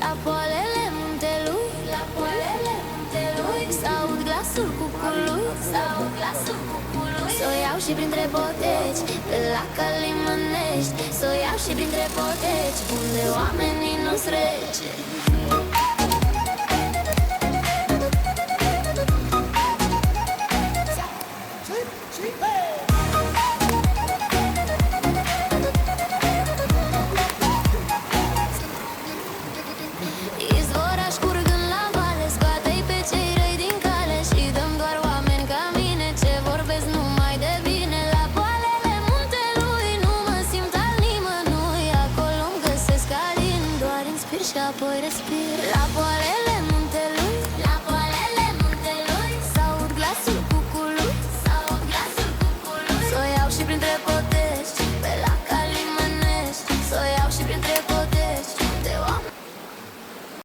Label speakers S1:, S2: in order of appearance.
S1: La poalele muntelui, la poalele muntelui, s-aud glasul cucului, s-aud glasul cucului. S-o iau și printre boteci, pe la Călimănești. S-o iau și printre boteci, unde oamenii nu-s rece. Izvoraș curgând la vale, scoate-i pe cei răi din cale și dăm doar oameni ca mine ce vorbesc numai de bine. La poalele muntelui nu mă simt al nimănui, acolo-mi găsesc alin, doar inspir și apoi respir. La poalele